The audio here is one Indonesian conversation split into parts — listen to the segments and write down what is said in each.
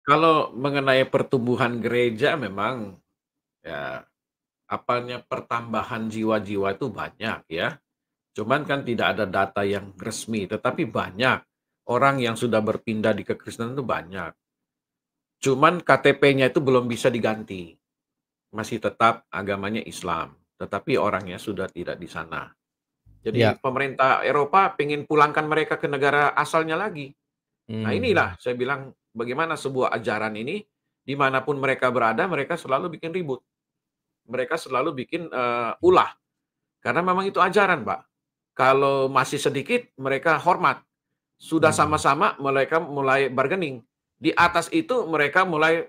Kalau mengenai pertumbuhan gereja memang ya apanya pertambahan jiwa-jiwa itu banyak ya. Cuman kan tidak ada data yang resmi, tetapi banyak orang yang sudah berpindah di kekristenan itu banyak. Cuman KTP-nya itu belum bisa diganti. Masih tetap agamanya Islam, tetapi orangnya sudah tidak di sana. Jadi Ya. pemerintah Eropa pengen pulangkan mereka ke negara asalnya lagi. Nah inilah saya bilang bagaimana sebuah ajaran ini, dimanapun mereka berada, mereka selalu bikin ribut. Mereka selalu bikin ulah. Karena memang itu ajaran, Pak. Kalau masih sedikit, mereka hormat. Sudah sama-sama, mereka mulai bargaining. Di atas itu, mereka mulai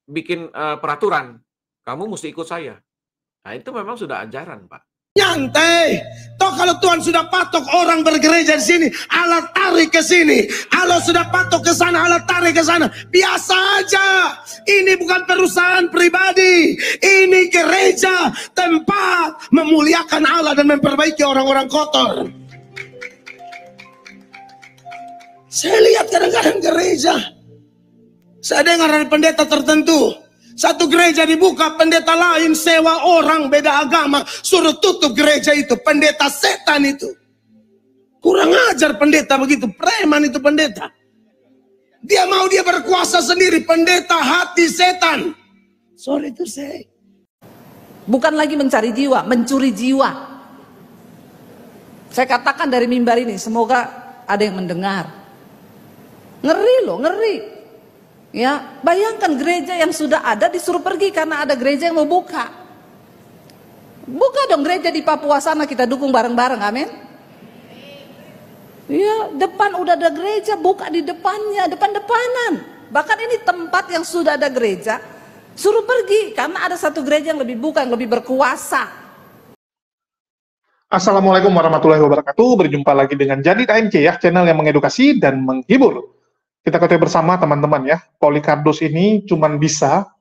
bikin peraturan. Kamu mesti ikut saya. Nah, itu memang sudah ajaran, Pak. Nyantai. Toh kalau Tuhan sudah patok orang bergereja di sini, Allah tarik ke sini. Allah sudah patok ke sana, Allah tarik ke sana. Biasa aja. Ini bukan perusahaan pribadi. Ini gereja, tempat memuliakan Allah dan memperbaiki orang-orang kotor. Saya lihat kadang-kadang gereja, saya dengar dari pendeta tertentu, satu gereja dibuka, pendeta lain sewa orang beda agama, suruh tutup gereja itu. Pendeta setan itu. Kurang ajar pendeta begitu, preman itu pendeta. Dia mau dia berkuasa sendiri, pendeta hati setan. Sorry to say. Bukan lagi mencari jiwa, mencuri jiwa. Saya katakan dari mimbar ini, semoga ada yang mendengar. Ngeri loh, ngeri. Ya, bayangkan gereja yang sudah ada disuruh pergi karena ada gereja yang mau buka. Buka dong gereja di Papua sana, kita dukung bareng-bareng, amin. Ya, depan udah ada gereja, buka di depannya, depan-depanan. Bahkan ini tempat yang sudah ada gereja, suruh pergi karena ada satu gereja yang lebih buka, yang lebih berkuasa. Assalamualaikum warahmatullahi wabarakatuh. Berjumpa lagi dengan Jadi AMC ya, channel yang mengedukasi dan menghibur. Kita ketahui bersama teman-teman ya, Polycardos ini cuma bisa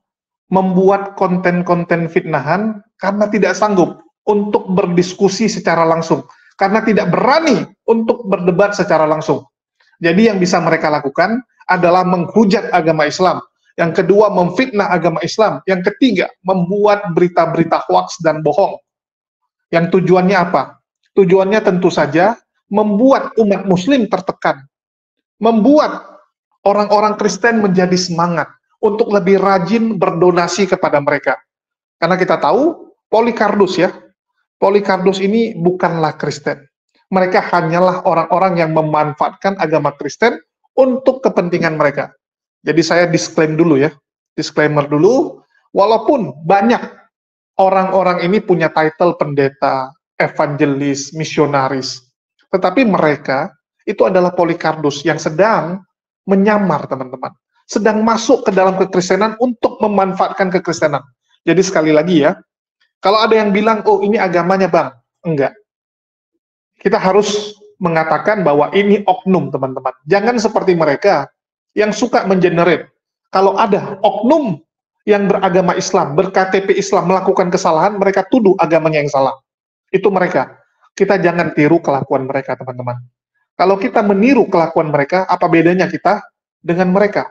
membuat konten-konten fitnahan karena tidak sanggup untuk berdiskusi secara langsung, karena tidak berani untuk berdebat secara langsung. Jadi yang bisa mereka lakukan adalah menghujat agama Islam. Yang kedua, memfitnah agama Islam. Yang ketiga, membuat berita-berita hoaks dan bohong. Yang tujuannya apa? Tujuannya tentu saja membuat umat muslim tertekan, membuat orang-orang Kristen menjadi semangat untuk lebih rajin berdonasi kepada mereka. Karena kita tahu, Polycardos ya, Polycardos ini bukanlah Kristen. Mereka hanyalah orang-orang yang memanfaatkan agama Kristen untuk kepentingan mereka. Jadi saya disclaim dulu ya, disclaimer dulu, walaupun banyak orang-orang ini punya title pendeta, evangelis, misionaris, tetapi mereka itu adalah Polycardos yang sedang menyamar, teman-teman. Sedang masuk ke dalam kekristenan untuk memanfaatkan kekristenan. Jadi sekali lagi ya, kalau ada yang bilang, oh ini agamanya bang, enggak. Kita harus mengatakan bahwa ini oknum, teman-teman. Jangan seperti mereka yang suka mengenerate. Kalau ada oknum yang beragama Islam, ber-KTP Islam, melakukan kesalahan, mereka tuduh agamanya yang salah. Itu mereka. Kita jangan tiru kelakuan mereka, teman-teman. Kalau kita meniru kelakuan mereka, apa bedanya kita dengan mereka?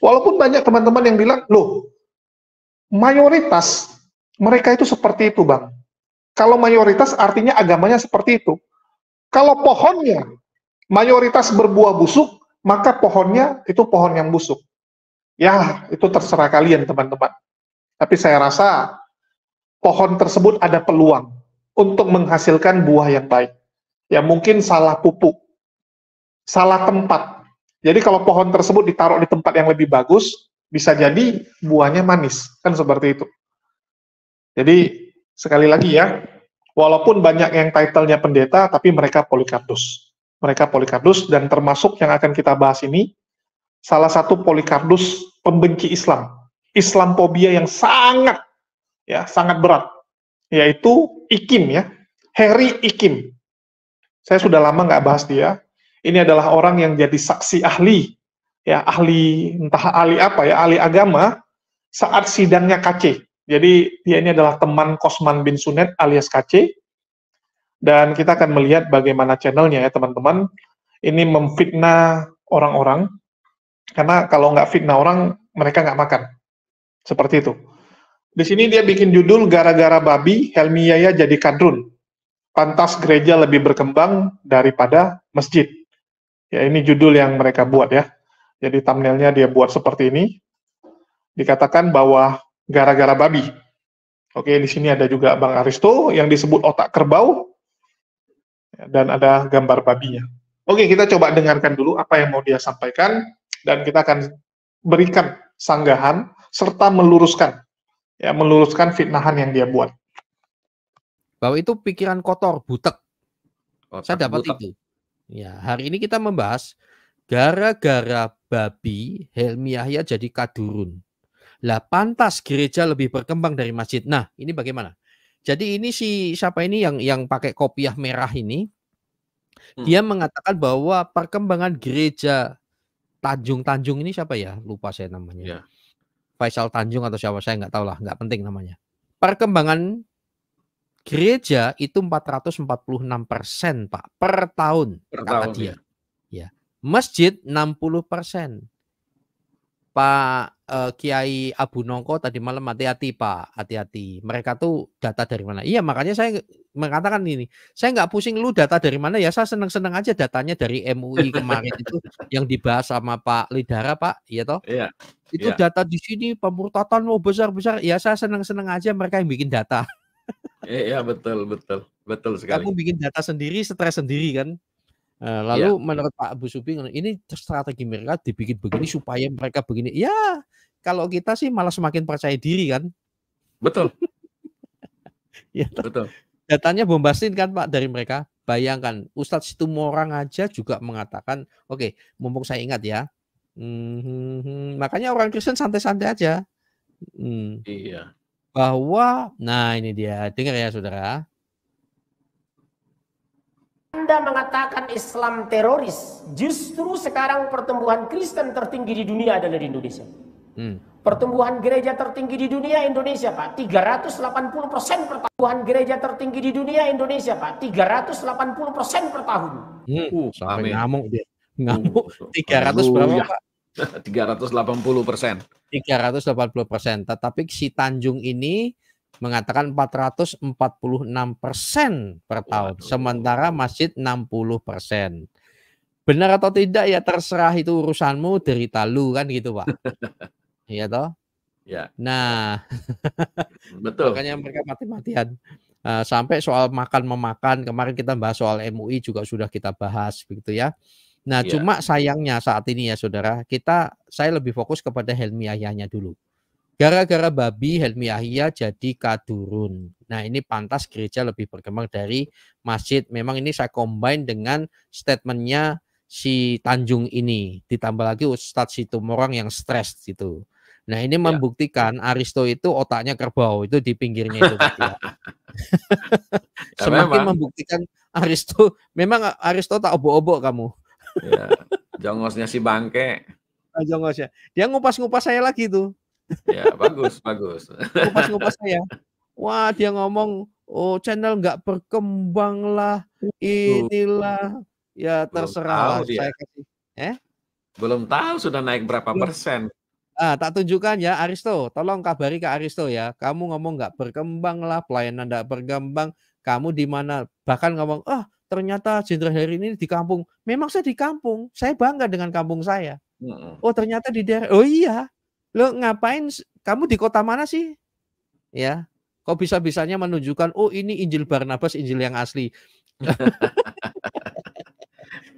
Walaupun banyak teman-teman yang bilang, loh, mayoritas mereka itu seperti itu, Bang. Kalau mayoritas artinya agamanya seperti itu. Kalau pohonnya mayoritas berbuah busuk, maka pohonnya itu pohon yang busuk. Ya, itu terserah kalian, teman-teman. Tapi saya rasa pohon tersebut ada peluang untuk menghasilkan buah yang baik. Ya, mungkin salah pupuk, salah tempat. Jadi kalau pohon tersebut ditaruh di tempat yang lebih bagus, bisa jadi buahnya manis, kan seperti itu. Jadi sekali lagi ya, walaupun banyak yang title-nya pendeta, tapi mereka Polycardos. Mereka Polycardos, dan termasuk yang akan kita bahas ini, salah satu Polycardos pembenci Islam, Islamophobia yang sangat berat, yaitu Ikim ya, Harry Ikim. Saya sudah lama nggak bahas dia. Ini adalah orang yang jadi saksi ahli, ya ahli entah ahli apa ya, ahli agama saat sidangnya KC. Jadi dia ini adalah teman Kosman bin Sunet alias KC. Dan kita akan melihat bagaimana channelnya ya teman-teman. Ini memfitnah orang-orang. Karena kalau nggak fitnah orang, mereka nggak makan. Seperti itu. Di sini dia bikin judul gara-gara babi, Helmi Yahya jadi kadrun. Pantas gereja lebih berkembang daripada masjid. Ya, ini judul yang mereka buat ya. Jadi thumbnailnya dia buat seperti ini. Dikatakan bahwa gara-gara babi. Oke, di sini ada juga Bang Aristo yang disebut otak kerbau. Dan ada gambar babinya. Oke, kita coba dengarkan dulu apa yang mau dia sampaikan. Dan kita akan berikan sanggahan serta meluruskan fitnahan yang dia buat. Bahwa itu pikiran kotor, butek. Saya dapat butek. itu. Ya, hari ini kita membahas gara-gara babi Helmi Yahya jadi kadurun. Lah pantas gereja lebih berkembang dari masjid. Nah, ini bagaimana? Jadi ini siapa ini yang pakai kopiah merah ini? Dia mengatakan bahwa perkembangan gereja Tanjung ini siapa ya? Lupa saya namanya. Ya. Faisal Tanjung atau siapa, saya nggak tahu lah, nggak penting namanya. Perkembangan gereja itu 446% Pak per tahun, kata dia. Ya. Masjid 60%. Pak Kiai Abu Nongko tadi malam, hati-hati Pak, hati-hati. Mereka tuh data dari mana? Iya, makanya saya mengatakan ini. Saya nggak pusing lu data dari mana ya, saya seneng-seneng aja datanya dari MUI kemarin itu yang dibahas sama Pak Lidara Pak, ya toh? Iya. Itu data di sini pemurtatan mau besar-besar, ya saya seneng-seneng aja mereka yang bikin data. Iya, betul sekali. Kamu bikin data sendiri, stres sendiri kan? Lalu menurut Pak Abu Subi, ini strategi mereka dibikin begini supaya mereka begini. Ya, kalau kita sih malah semakin percaya diri kan? Betul. Ya, betul. Datanya bombastis kan Pak dari mereka. Bayangkan, Ustadz Situmorang aja juga mengatakan, oke, mumpung saya ingat ya, makanya orang Kristen santai-santai aja. Iya. Bahwa, nah ini dia, dengar ya saudara. Anda mengatakan Islam teroris, justru sekarang pertumbuhan Kristen tertinggi di dunia adalah di Indonesia. Pertumbuhan gereja tertinggi di dunia Indonesia Pak, 380% per tahun. Pertumbuhan gereja tertinggi di dunia Indonesia Pak, 380% per tahun. Sampai ngamuk dia. Ngamuk 300 berapa Pak? 380%. 380%. Tetapi si Tanjung ini mengatakan 446% per tahun. Sementara masjid 60%. Benar atau tidak ya terserah, itu urusanmu, derita lu kan gitu Pak. Iya toh? Ya. Nah, betul. Makanya mereka mati-matian. Sampai soal makan-memakan, kemarin kita bahas soal MUI juga sudah kita bahas begitu ya. Nah, cuma sayangnya saat ini ya saudara, saya lebih fokus kepada Helmi Yahyanya dulu. Gara-gara babi Helmi Yahya jadi kadurun. Nah, ini pantas gereja lebih berkembang dari masjid. Memang ini saya combine dengan statementnya si Tanjung ini. Ditambah lagi Ustadz Situmorang yang stres gitu. Nah, ini membuktikan Aristo itu otaknya kerbau. Itu di pinggirnya itu. Semakin membuktikan Aristo. Memang Aristo tak obok-obok kamu. Ya, jongosnya si bangke. Jongosnya. Dia ngupas-ngupas saya lagi tuh. Ya, bagus. Ngupas-ngupas saya. Wah, dia ngomong, oh channel nggak berkembang lah, inilah. Ya terserah lah. Saya kasih. Belum tahu sudah naik berapa persen. Tak tunjukkan ya Aristo. Tolong kabari ke Aristo ya. Kamu ngomong nggak berkembang lah, pelayanan nggak berkembang. Kamu di mana? Bahkan ngomong, ternyata Jenderal Heri ini di kampung. Memang saya di kampung. Saya bangga dengan kampung saya. Oh ternyata di daerah. Oh iya. Lo ngapain? Kamu di kota mana sih? Ya, kok bisa-bisanya menunjukkan, oh ini Injil Barnabas, Injil yang asli.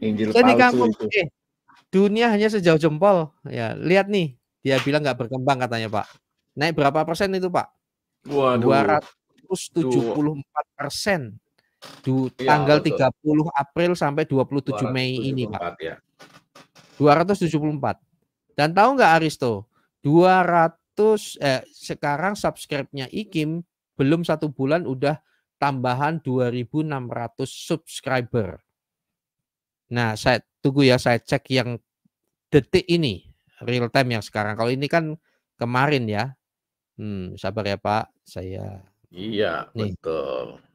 Injil Saya di palsu kampung. itu. Dunia hanya sejauh jempol. Ya, lihat nih, dia bilang nggak berkembang katanya Pak. Naik berapa persen itu Pak? Waduh. 274%. Tanggal 30 April sampai 27 Mei ini Pak. Ya. 274. Dan tahu nggak Aristo? 200 sekarang subscribe-nya IKIM belum 1 bulan udah tambahan 2.600 subscriber. Nah, saya tunggu ya, saya cek yang detik ini, real time yang sekarang. Kalau ini kan kemarin ya. Sabar ya Pak, saya. Iya, nih. Betul.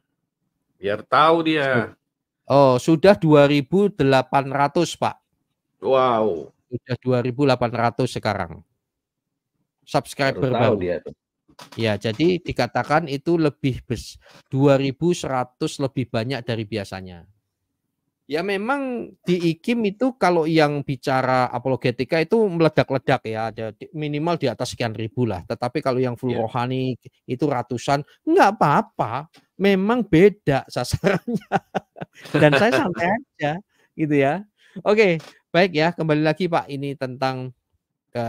Biar tahu dia. Oh, sudah 2.800 Pak. Wow. Udah 2.800 sekarang. Subscriber Baru tahu baru. dia tuh. Ya, jadi dikatakan itu lebih 2.100 lebih banyak dari biasanya. Ya memang di IKIM itu kalau yang bicara apologetika itu meledak-ledak ya, ada minimal di atas sekian ribu lah. Tetapi kalau yang full rohani itu ratusan, nggak apa-apa. Memang beda sasarannya. Dan saya santai aja gitu ya. Oke, baik ya, kembali lagi Pak, ini tentang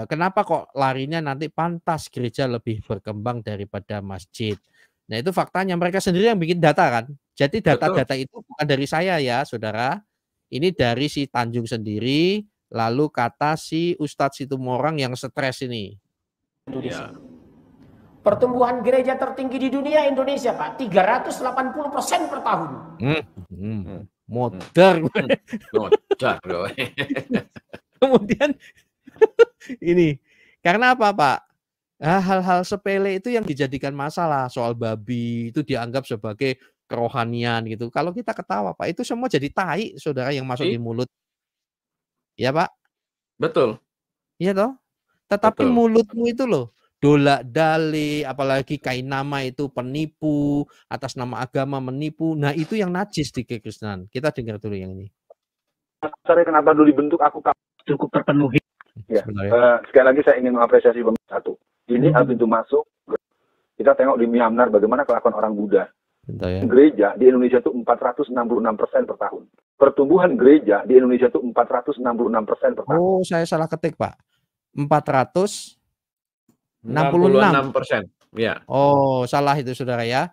kenapa kok larinya nanti pantas gereja lebih berkembang daripada masjid. Nah itu faktanya mereka sendiri yang bikin data kan. Jadi data-data itu bukan dari saya ya saudara. Ini dari si Tanjung sendiri. Lalu kata si Ustadz Situmorang yang stres ini. Indonesia. Pertumbuhan gereja tertinggi di dunia Indonesia Pak. 380% per tahun. Modar. Kemudian ini karena apa Pak? Hal-hal sepele itu yang dijadikan masalah. Soal babi itu dianggap sebagai kerohanian gitu. Kalau kita ketawa Pak, itu semua jadi tai saudara yang masuk di mulut. Ya Pak? Betul. Iya toh? Tetapi mulutmu itu loh, dolak-dale, apalagi kainama itu penipu, atas nama agama menipu. Nah itu yang najis di kekristenan. Kita dengar dulu yang ini. Saya kenapa dulu dibentuk aku cukup terpenuhi. Ya, sekali lagi saya ingin mengapresiasi satu. Ini pintu masuk. Kita tengok di Myanmar bagaimana kelakuan orang Buddha. Ya. Gereja di Indonesia itu 466% per tahun. Pertumbuhan gereja di Indonesia itu 466% per tahun. Oh, saya salah ketik Pak. 466%. Ya. Oh, salah itu saudara ya.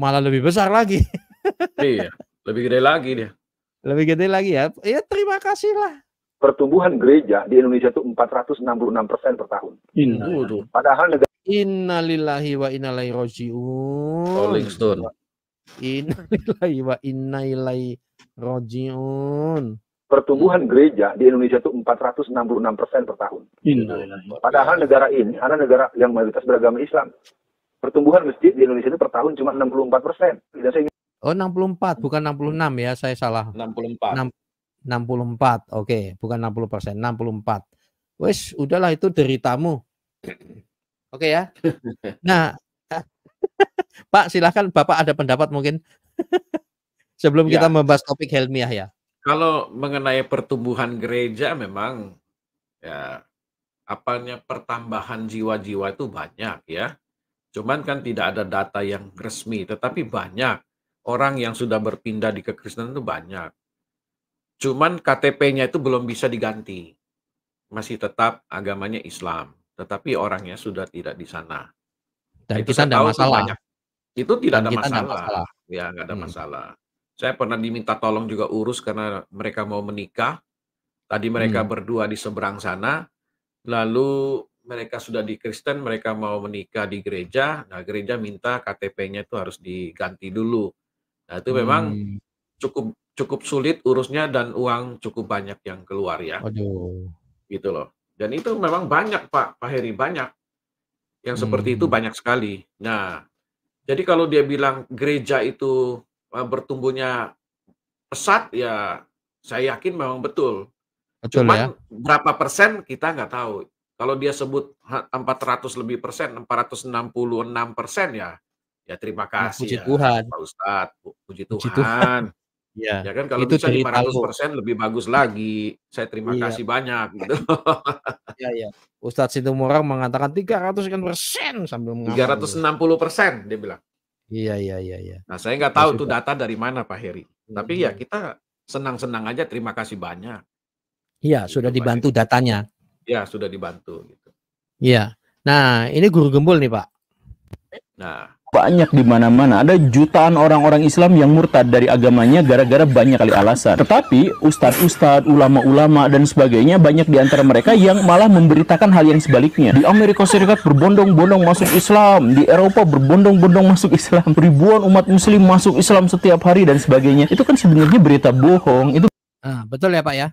Malah lebih besar lagi. Iya, lebih gede lagi dia. Lebih gede lagi ya. Ya terima kasih lah. Pertumbuhan gereja di Indonesia itu 466% per tahun. Padahal negara Innalillahi wa inna ilaihi raji'un. Rolling Stone. Innalillahi wa inna ilaihi raji'un. Pertumbuhan gereja di Indonesia itu 466% per tahun. Padahal negara ini adalah negara yang mayoritas beragama Islam. Pertumbuhan masjid di Indonesia itu per tahun cuma 64%. Oh 64, bukan 66 ya, saya salah. 64. 64, oke, bukan 60%, 64. Wes, udahlah itu deritamu. Oke ya. Nah, Pak silahkan Bapak ada pendapat mungkin sebelum kita membahas topik Helmiah ya. Kalau mengenai pertumbuhan gereja memang ya pertambahan jiwa-jiwa itu banyak ya. Cuman kan tidak ada data yang resmi, tetapi banyak orang yang sudah berpindah di kekristenan itu banyak. Cuman KTP-nya itu belum bisa diganti. Masih tetap agamanya Islam, tetapi orangnya sudah tidak di sana. Dan itu kita tidak masalah. Itu tidak ada masalah. Ya, nggak ada masalah. Saya pernah diminta tolong juga urus karena mereka mau menikah. Tadi mereka berdua di seberang sana. Lalu mereka sudah di Kristen, mereka mau menikah di gereja. Nah, gereja minta KTP-nya itu harus diganti dulu. Nah, itu memang cukup sulit urusnya dan uang cukup banyak yang keluar ya. Aduh. Gitu loh. Dan itu memang banyak Pak Heri, banyak. Yang seperti itu banyak sekali. Nah, jadi kalau dia bilang gereja itu bertumbuhnya pesat, ya saya yakin memang betul. Cuman ya? Berapa persen kita nggak tahu. Kalau dia sebut 400 lebih persen, 466% ya terima kasih puji Tuhan. Pak Ustadz, puji Tuhan. Ya kan kalau itu bisa 500% lebih bagus lagi. Saya terima kasih banyak gitu. Iya. Ustadz Situmorang mengatakan 300% sambil mengambil. 360% dia bilang. Iya. Nah, saya nggak tahu tuh data dari mana Pak Heri. Tapi ya kita senang-senang aja, terima kasih banyak. Iya, sudah dibantu datanya. Ya, sudah dibantu gitu. Iya. Nah, ini guru gembul nih, Pak. Nah, banyak di mana-mana. Ada jutaan orang-orang Islam yang murtad dari agamanya gara-gara banyak kali alasan. Tetapi ustadz-ustadz, ulama-ulama dan sebagainya banyak di antara mereka yang malah memberitakan hal yang sebaliknya. Di Amerika Serikat berbondong-bondong masuk Islam, di Eropa berbondong-bondong masuk Islam, ribuan umat muslim masuk Islam setiap hari dan sebagainya. Itu kan sebenarnya berita bohong. Itu betul ya, Pak ya?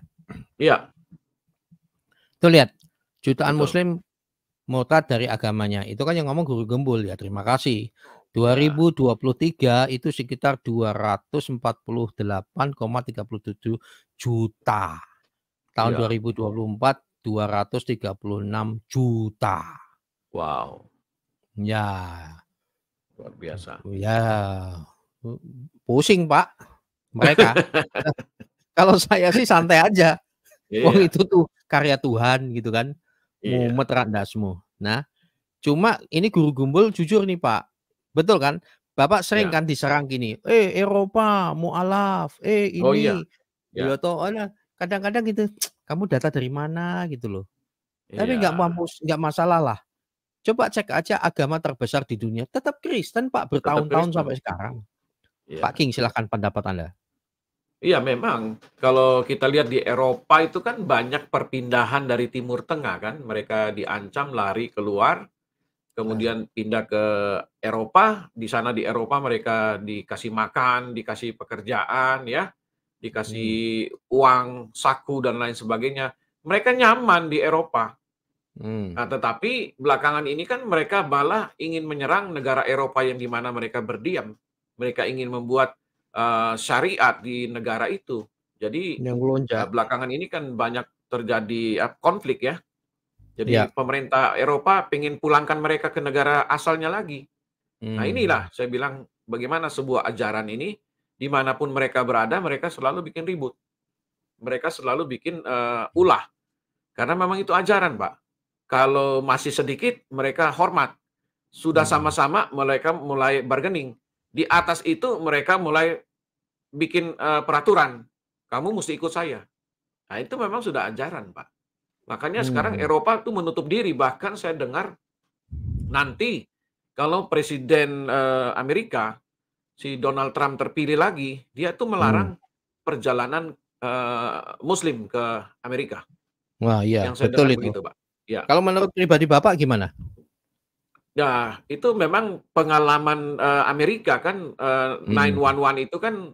Iya. Tuh lihat, jutaan muslim murtad dari agamanya. Itu kan yang ngomong guru gembul ya. Terima kasih. 2023 itu sekitar 248,37 juta. Tahun 2024 236 juta. Wow. Ya. Luar biasa. Ya. Pusing, Pak. Mereka. Kalau saya sih santai aja. Wong itu tuh karya Tuhan gitu kan. Mumet randasmu. Nah, cuma ini Guru Gumbul jujur nih, Pak. Betul kan? Bapak sering kan diserang gini, Eropa mualaf, ini. Ya toh, kadang-kadang gitu, kamu data dari mana gitu loh. Tapi nggak masalah lah. Coba cek aja agama terbesar di dunia, tetap Kristen, Pak, bertahun-tahun sampai sekarang. Pak King, silahkan pendapat Anda. Iya, memang kalau kita lihat di Eropa itu kan banyak perpindahan dari Timur Tengah kan, mereka diancam lari keluar, kemudian pindah ke Eropa. Di sana di Eropa mereka dikasih makan, dikasih pekerjaan, ya, dikasih uang saku dan lain sebagainya. Mereka nyaman di Eropa. Nah, tetapi belakangan ini kan mereka malah ingin menyerang negara Eropa yang di mana mereka berdiam. Mereka ingin membuat syariat di negara itu. Jadi belakangan ini kan banyak terjadi konflik ya. Jadi pemerintah Eropa pengen pulangkan mereka ke negara asalnya lagi. Nah, inilah saya bilang bagaimana sebuah ajaran ini dimanapun mereka berada, mereka selalu bikin ribut. Mereka selalu bikin ulah. Karena memang itu ajaran, Pak. Kalau masih sedikit, mereka hormat. Sudah sama-sama mereka mulai bargaining. Di atas itu mereka mulai bikin peraturan. Kamu mesti ikut saya. Nah, itu memang sudah ajaran, Pak. Makanya sekarang Eropa tuh menutup diri. Bahkan saya dengar nanti kalau Presiden Amerika, si Donald Trump terpilih lagi, dia tuh melarang perjalanan Muslim ke Amerika. Wah, iya, yang saya betul dengar itu. begitu, Pak. Ya. Kalau menurut pribadi Bapak gimana? Ya, itu memang pengalaman Amerika kan 9/11 itu kan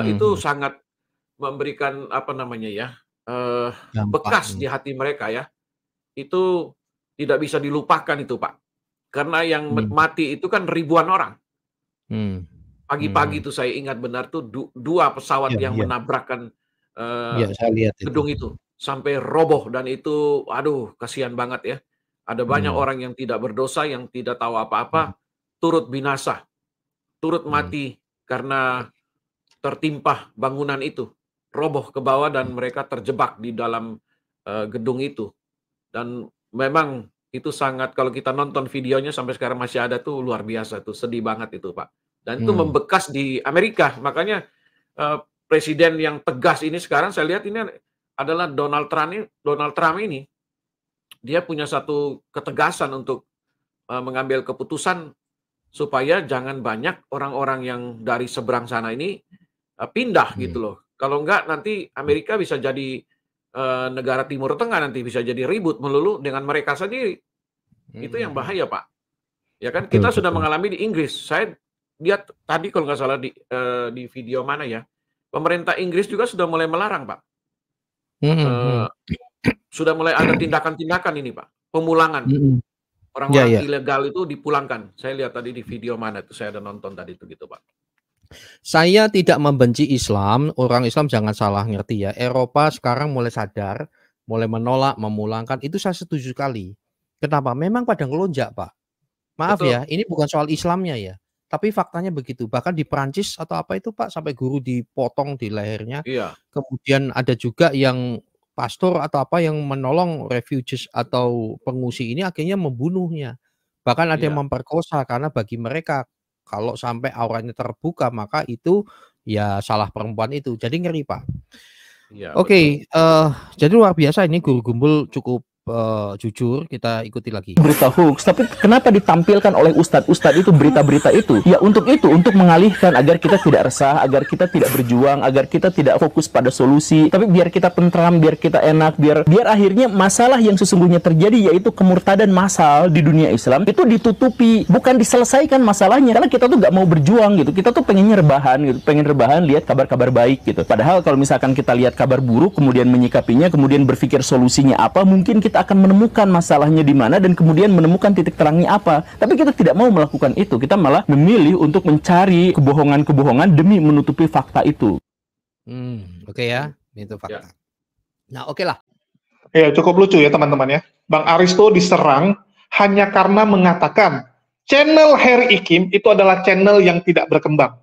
itu sangat memberikan apa namanya ya bekas di hati mereka ya. Itu tidak bisa dilupakan itu, Pak. Karena yang mati itu kan ribuan orang. Pagi-pagi itu saya ingat benar tuh dua pesawat yang menabrakkan saya lihat gedung itu sampai roboh, dan itu aduh kasihan banget ya. Ada banyak orang yang tidak berdosa, yang tidak tahu apa-apa, turut binasa, turut mati karena tertimpa bangunan itu, roboh ke bawah dan mereka terjebak di dalam gedung itu. Dan memang itu sangat, kalau kita nonton videonya sampai sekarang masih ada tuh, luar biasa tuh, sedih banget itu, Pak. Dan itu membekas di Amerika. Makanya presiden yang tegas ini sekarang saya lihat ini adalah Donald Trump ini. Dia punya satu ketegasan untuk mengambil keputusan supaya jangan banyak orang-orang yang dari seberang sana ini pindah gitu loh. Kalau enggak nanti Amerika bisa jadi negara Timur Tengah, nanti bisa jadi ribut melulu dengan mereka sendiri. Itu yang bahaya, Pak. Ya kan, kita sudah mengalami di Inggris. Saya lihat tadi kalau nggak salah di video mana ya, pemerintah Inggris juga sudah mulai melarang, Pak. Sudah mulai ada tindakan-tindakan ini, Pak. Pemulangan. Orang-orang ilegal itu dipulangkan. Saya lihat tadi di video mana itu, saya ada nonton tadi itu gitu, Pak. Saya tidak membenci Islam, orang Islam jangan salah ngerti ya. Eropa sekarang mulai sadar, mulai menolak, memulangkan, itu saya setuju sekali. Kenapa? Memang pada ngelonjak, Pak. Maaf ya, ini bukan soal Islamnya ya. Tapi faktanya begitu. Bahkan di Prancis atau apa itu, Pak, sampai guru dipotong di lehernya. Kemudian ada juga yang pastor atau apa yang menolong refugees atau pengungsi ini akhirnya membunuhnya. Bahkan ada yang memperkosa, karena bagi mereka kalau sampai auranya terbuka maka itu ya salah perempuan itu. Jadi ngeri, Pak. Oke, jadi luar biasa ini Guru Gumbul cukup jujur, kita ikuti lagi. Berita hoax, tapi kenapa ditampilkan oleh ustadz-ustadz itu berita-berita itu? Ya untuk mengalihkan agar kita tidak resah, agar kita tidak berjuang, agar kita tidak fokus pada solusi, tapi biar kita tentram, biar kita enak, biar akhirnya masalah yang sesungguhnya terjadi, yaitu kemurtadan massal di dunia Islam, itu ditutupi, bukan diselesaikan masalahnya. Karena kita tuh nggak mau berjuang gitu, kita tuh pengennya rebahan gitu, pengen rebahan lihat kabar-kabar baik gitu. Padahal kalau misalkan kita lihat kabar buruk, kemudian menyikapinya, kemudian berpikir solusinya apa, mungkin kita akan menemukan masalahnya di mana dan kemudian menemukan titik terangnya apa. Tapi kita tidak mau melakukan itu. Kita malah memilih untuk mencari kebohongan-kebohongan demi menutupi fakta itu. Oke ya, itu fakta. Nah, oke lah. Ya, cukup lucu ya teman-teman ya. Bang Aristo diserang hanya karena mengatakan channel Harry Ikim itu adalah channel yang tidak berkembang.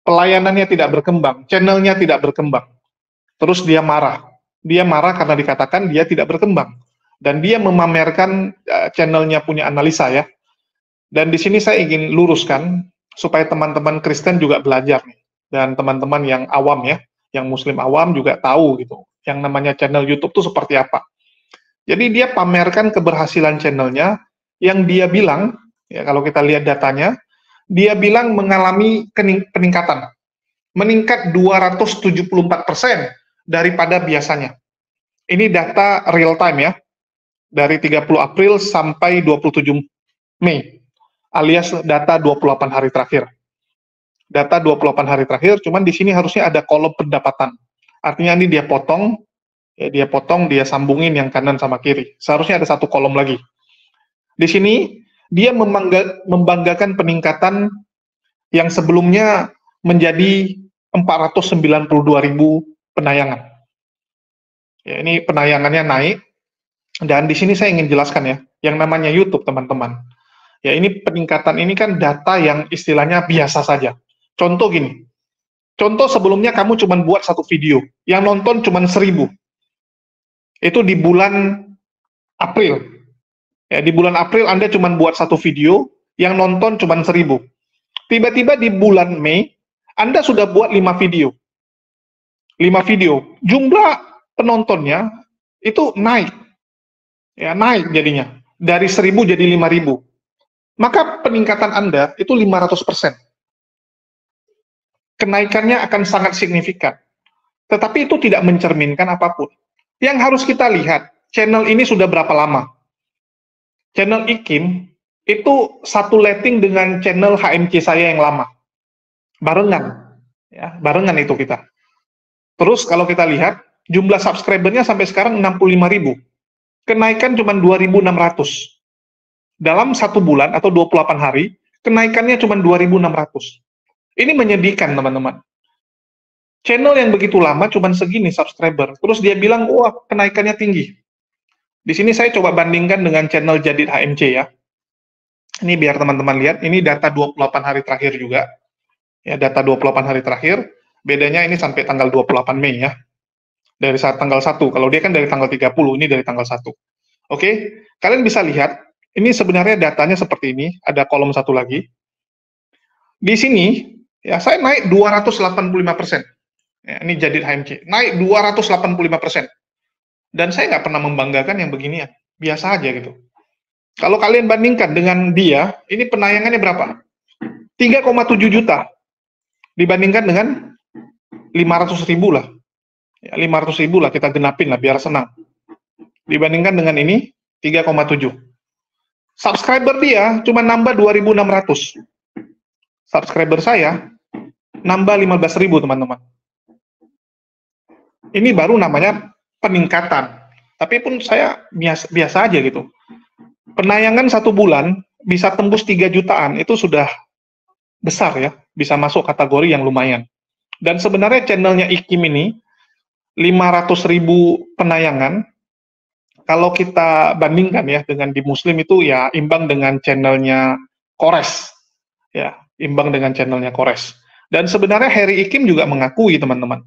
Pelayanannya tidak berkembang, channelnya tidak berkembang. Terus dia marah. Dia marah karena dikatakan dia tidak berkembang. Dan dia memamerkan channelnya punya analisa ya. Dan di sini saya ingin luruskan supaya teman-teman Kristen juga belajar nih. Dan teman-teman yang awam ya, yang Muslim awam juga tahu gitu. Yang namanya channel YouTube itu seperti apa. Jadi dia pamerkan keberhasilan channelnya yang dia bilang, ya kalau kita lihat datanya, dia bilang mengalami peningkatan. Meningkat 274% daripada biasanya. Ini data real time ya. Dari 30 April sampai 27 Mei. Alias data 28 hari terakhir. Data 28 hari terakhir, cuman di sini harusnya ada kolom pendapatan. Artinya ini dia potong, dia sambungin yang kanan sama kiri. Seharusnya ada satu kolom lagi. Di sini dia membanggakan peningkatan yang sebelumnya menjadi 492.000 penayangan. Ya, ini penayangannya naik. Dan di sini saya ingin jelaskan ya, yang namanya YouTube teman-teman. Ya ini peningkatan ini kan data yang istilahnya biasa saja. Contoh gini. Contoh sebelumnya kamu cuma buat satu video, yang nonton cuma 1.000. Itu di bulan April. Ya, di bulan April Anda cuma buat satu video, yang nonton cuma 1.000. Tiba-tiba di bulan Mei, Anda sudah buat 5 video. 5 video. Jumlah penontonnya itu naik. Ya, naik jadinya. Dari 1.000 jadi 5.000. Maka peningkatan Anda itu 500%. Kenaikannya akan sangat signifikan. Tetapi itu tidak mencerminkan apapun. Yang harus kita lihat, channel ini sudah berapa lama? Channel Ikim itu satu letting dengan channel HMC saya yang lama. Barengan. Ya, barengan itu kita. Terus kalau kita lihat, jumlah subscribernya sampai sekarang 65.000. Kenaikan cuma 2.600. Dalam 1 bulan atau 28 hari, kenaikannya cuma 2.600. Ini menyedihkan, teman-teman. Channel yang begitu lama cuma segini subscriber. Terus dia bilang, wah kenaikannya tinggi. Di sini saya coba bandingkan dengan channel Jadid HMC ya. Ini biar teman-teman lihat, ini data 28 hari terakhir juga. Ya, data 28 hari terakhir. Bedanya ini sampai tanggal 28 Mei ya. Dari saat tanggal 1, kalau dia kan dari tanggal 30, ini dari tanggal 1. Oke, kalian bisa lihat, ini sebenarnya datanya seperti ini, ada kolom satu lagi. Di sini, ya saya naik 285%. Ya, ini Jadid HMC, naik 285%. Dan saya nggak pernah membanggakan yang beginian, biasa aja gitu. Kalau kalian bandingkan dengan dia, ini penayangannya berapa? 3,7 juta. Dibandingkan dengan 500.000 lah. Ya, 500.000 lah, kita genapin lah, biar senang. Dibandingkan dengan ini, 3,7. Subscriber dia cuma nambah 2.600. Subscriber saya nambah 15.000, teman-teman. Ini baru namanya peningkatan. Tapi pun saya biasa aja gitu. Penayangan 1 bulan bisa tembus 3 jutaan, itu sudah besar ya. Bisa masuk kategori yang lumayan. Dan sebenarnya channelnya Ikim ini, 500.000 penayangan, kalau kita bandingkan ya dengan di Muslim itu ya imbang dengan channelnya Kores. Ya, imbang dengan channelnya Kores. Dan sebenarnya Harry Ikim juga mengakui, teman-teman.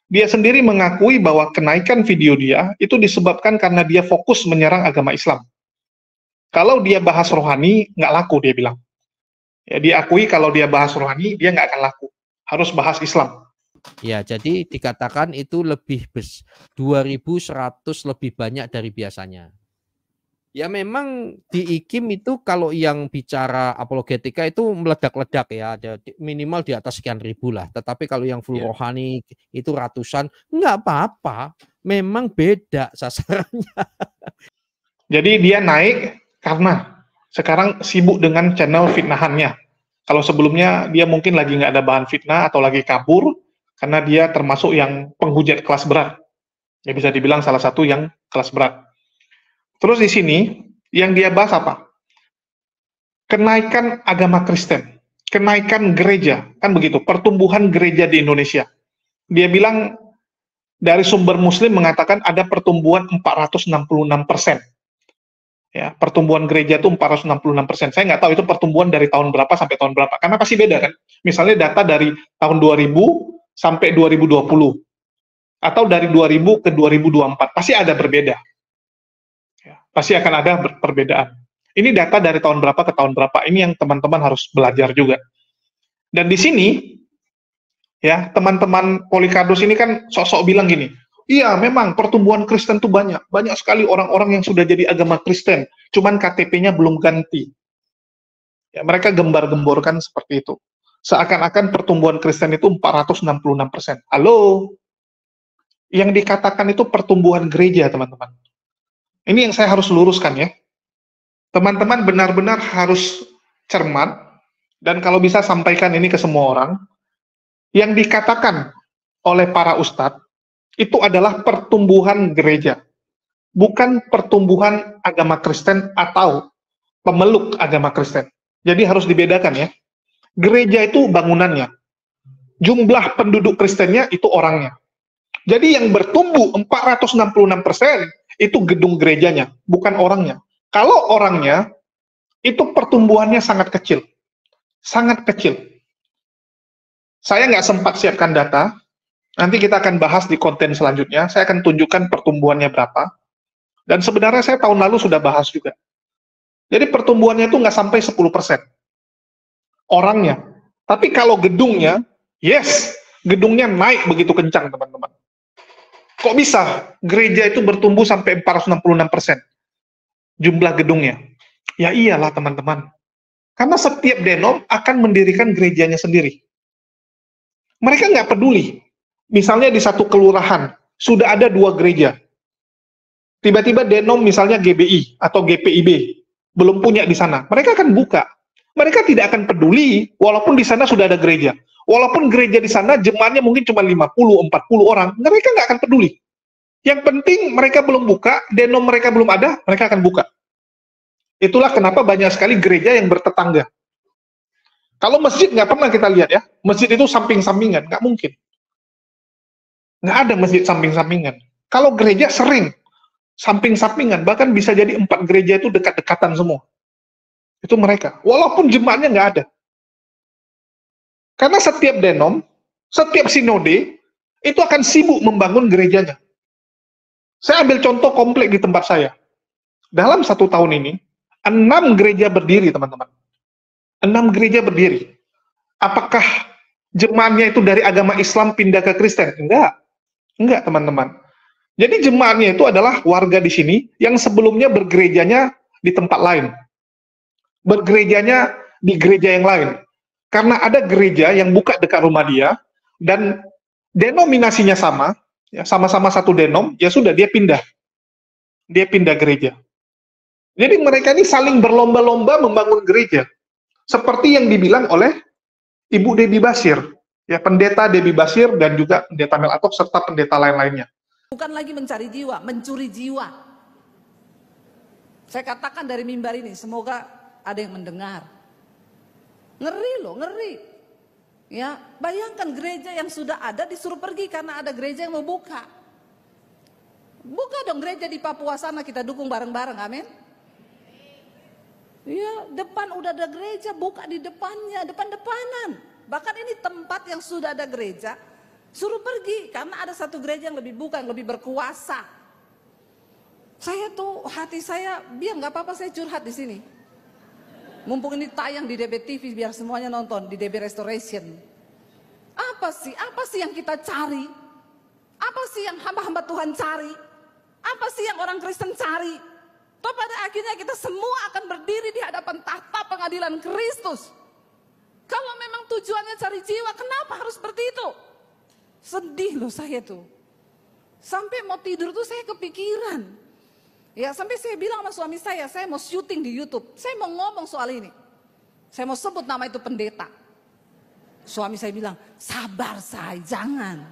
Dia sendiri mengakui bahwa kenaikan video dia itu disebabkan karena dia fokus menyerang agama Islam. Kalau dia bahas rohani, nggak laku, dia bilang. Ya, dia akui kalau dia bahas rohani, dia nggak akan laku. Harus bahas Islam. Ya, jadi dikatakan itu lebih 2.100 lebih banyak dari biasanya. Ya memang di Ikim itu kalau yang bicara apologetika itu meledak-ledak ya, ada minimal di atas sekian ribu lah. Tetapi kalau yang full rohani itu ratusan, nggak apa-apa. Memang beda sasarannya. Jadi dia naik karena sekarang sibuk dengan channel fitnahannya. Kalau sebelumnya dia mungkin lagi nggak ada bahan fitnah atau lagi kabur, karena dia termasuk yang penghujat kelas berat. Ya bisa dibilang salah satu yang kelas berat. Terus di sini, yang dia bahas apa? Kenaikan agama Kristen. Kenaikan gereja. Kan begitu, pertumbuhan gereja di Indonesia. Dia bilang, dari sumber Muslim mengatakan ada pertumbuhan 466%. Ya, pertumbuhan gereja itu 466%. Saya nggak tahu itu pertumbuhan dari tahun berapa sampai tahun berapa, karena pasti beda kan. Misalnya data dari tahun 2000 sampai 2020, atau dari 2000 ke 2024, pasti ada berbeda. Ya, pasti akan ada perbedaan. Ini data dari tahun berapa ke tahun berapa, ini yang teman-teman harus belajar juga. Dan di sini, ya teman-teman Polikardos ini kan sok-sok bilang gini, iya, memang pertumbuhan Kristen itu banyak sekali orang-orang yang sudah jadi agama Kristen, cuman KTP-nya belum ganti. Ya, mereka gembar-gemborkan seperti itu. Seakan-akan pertumbuhan Kristen itu 466%. Halo? Yang dikatakan itu pertumbuhan gereja, teman-teman. Ini yang saya harus luruskan ya. Teman-teman benar-benar harus cermat, dan kalau bisa sampaikan ini ke semua orang. Yang dikatakan oleh para ustadz, itu adalah pertumbuhan gereja, bukan pertumbuhan agama Kristen atau pemeluk agama Kristen. Jadi harus dibedakan ya. Gereja itu bangunannya, jumlah penduduk Kristennya itu orangnya. Jadi yang bertumbuh 466% itu gedung gerejanya, bukan orangnya. Kalau orangnya, itu pertumbuhannya sangat kecil. Sangat kecil. Saya nggak sempat siapkan data, nanti kita akan bahas di konten selanjutnya, saya akan tunjukkan pertumbuhannya berapa. Dan sebenarnya saya tahun lalu sudah bahas juga. Jadi pertumbuhannya itu nggak sampai 10%. Orangnya. Tapi kalau gedungnya, yes, gedungnya naik begitu kencang, teman-teman. Kok bisa gereja itu bertumbuh sampai 466%? Jumlah gedungnya. Ya iyalah, teman-teman. Karena setiap denom akan mendirikan gerejanya sendiri. Mereka nggak peduli. Misalnya di satu kelurahan, sudah ada 2 gereja. Tiba-tiba denom misalnya GBI atau GPIB, belum punya di sana. Mereka akan buka. Mereka tidak akan peduli, walaupun di sana sudah ada gereja. Walaupun gereja di sana jemaatnya mungkin cuma 50, 40 orang, mereka nggak akan peduli. Yang penting mereka belum buka, denom mereka belum ada, mereka akan buka. Itulah kenapa banyak sekali gereja yang bertetangga. Kalau masjid nggak pernah kita lihat ya, masjid itu samping-sampingan, nggak mungkin. Nggak ada masjid samping-sampingan. Kalau gereja sering samping-sampingan, bahkan bisa jadi 4 gereja itu dekat-dekatan semua. Itu mereka, walaupun jemaatnya nggak ada. Karena setiap denom, setiap sinode, itu akan sibuk membangun gerejanya. Saya ambil contoh komplek di tempat saya. Dalam 1 tahun ini, 6 gereja berdiri, teman-teman. 6 gereja berdiri. Apakah jemaatnya itu dari agama Islam pindah ke Kristen? Enggak. Enggak, teman-teman. Jadi jemaatnya itu adalah warga di sini yang sebelumnya bergerejanya di tempat lain. Bergerejanya di gereja yang lain. Karena ada gereja yang buka dekat rumah dia, dan denominasinya sama, ya, sama-sama satu denom, ya sudah, dia pindah. Dia pindah gereja. Jadi mereka ini saling berlomba-lomba membangun gereja. Seperti yang dibilang oleh Ibu Debbie Basir, ya, pendeta Debbie Basir dan juga pendeta Mel Atok serta pendeta lain-lainnya. Bukan lagi mencari jiwa, mencuri jiwa. Saya katakan dari mimbar ini, semoga ada yang mendengar. Ngeri loh, ngeri. Ya, bayangkan gereja yang sudah ada disuruh pergi karena ada gereja yang mau buka. Buka dong gereja di Papua sana, kita dukung bareng-bareng, amin. Ya, depan udah ada gereja, buka di depannya, depan-depanan. Bahkan ini tempat yang sudah ada gereja, suruh pergi karena ada satu gereja yang lebih buka, yang lebih berkuasa. Saya tuh, hati saya, biar nggak apa-apa saya curhat di sini. Mumpung ini tayang di DB TV biar semuanya nonton di DB Restoration. Apa sih yang kita cari? Apa sih yang hamba-hamba Tuhan cari? Apa sih yang orang Kristen cari? Toh pada akhirnya kita semua akan berdiri di hadapan tahta pengadilan Kristus. Kalau memang tujuannya cari jiwa, kenapa harus seperti itu? Sedih loh saya tuh. Sampai mau tidur tuh saya kepikiran. Ya, sampai saya bilang sama suami saya mau syuting di YouTube. Saya mau ngomong soal ini. Saya mau sebut nama itu pendeta. Suami saya bilang, sabar say, jangan.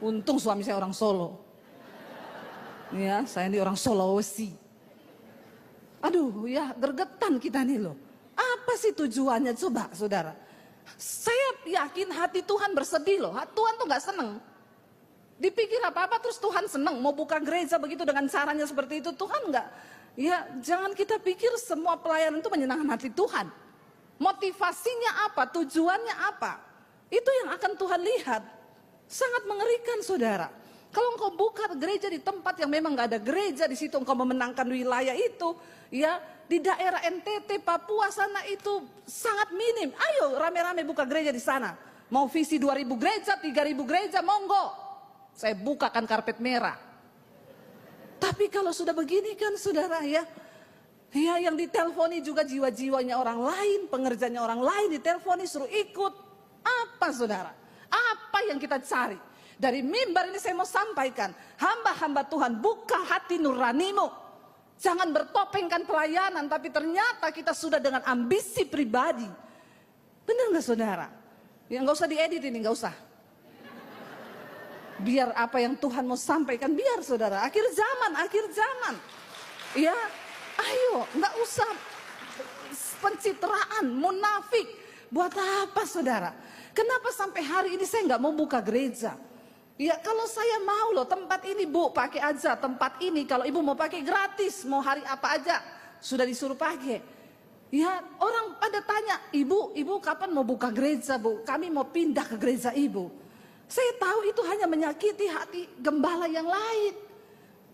Untung suami saya orang Solo. Ya, saya ini orang Sulawesi. Aduh ya, gergetan kita nih loh. Apa sih tujuannya coba saudara? Saya yakin hati Tuhan bersedih loh. Tuhan tuh gak seneng. Dipikir apa-apa terus Tuhan senang mau buka gereja begitu dengan caranya seperti itu. Tuhan enggak. Ya, jangan kita pikir semua pelayanan itu menyenangkan hati Tuhan. Motivasinya apa? Tujuannya apa? Itu yang akan Tuhan lihat. Sangat mengerikan, saudara. Kalau engkau buka gereja di tempat yang memang nggak ada gereja, di situ engkau memenangkan wilayah itu, ya di daerah NTT, Papua sana itu sangat minim. Ayo rame-rame buka gereja di sana. Mau visi 2.000 gereja, 3.000 gereja, monggo. Saya bukakan karpet merah. Tapi kalau sudah begini kan saudara ya yang diteleponi juga jiwa-jiwanya orang lain, pengerjanya orang lain diteleponi suruh ikut. Apa saudara? Apa yang kita cari? Dari mimbar ini saya mau sampaikan, hamba-hamba Tuhan buka hati nuranimu. Jangan bertopengkan pelayanan, tapi ternyata kita sudah dengan ambisi pribadi. Benar nggak saudara? Ya nggak usah diedit ini, nggak usah. Biar apa yang Tuhan mau sampaikan, biar saudara. Akhir zaman. Ya, ayo, nggak usah pencitraan, munafik. Buat apa saudara? Kenapa sampai hari ini saya nggak mau buka gereja? Ya kalau saya mau loh tempat ini bu, pakai aja tempat ini. Kalau ibu mau pakai gratis, mau hari apa aja, sudah disuruh pakai. Ya orang pada tanya, ibu kapan mau buka gereja bu? Kami mau pindah ke gereja ibu. Saya tahu itu hanya menyakiti hati gembala yang lain.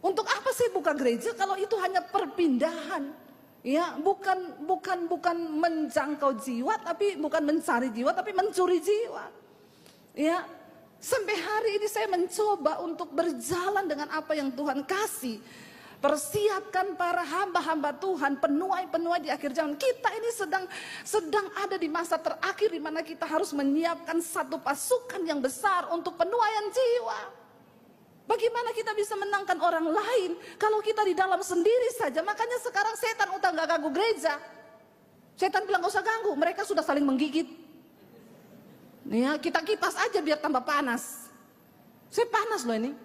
Untuk apa saya buka gereja kalau itu hanya perpindahan? Ya, bukan menjangkau jiwa, tapi bukan mencari jiwa, tapi mencuri jiwa. Ya, sampai hari ini saya mencoba untuk berjalan dengan apa yang Tuhan kasih. Persiapkan para hamba-hamba Tuhan, penuai-penuai di akhir zaman. Kita ini sedang ada di masa terakhir di mana kita harus menyiapkan satu pasukan yang besar untuk penuaian jiwa. Bagaimana kita bisa menangkan orang lain kalau kita di dalam sendiri saja? Makanya sekarang setan utang gak ganggu gereja. Setan bilang gak usah ganggu, mereka sudah saling menggigit. Ya, kita kipas aja biar tambah panas. Saya panas loh ini.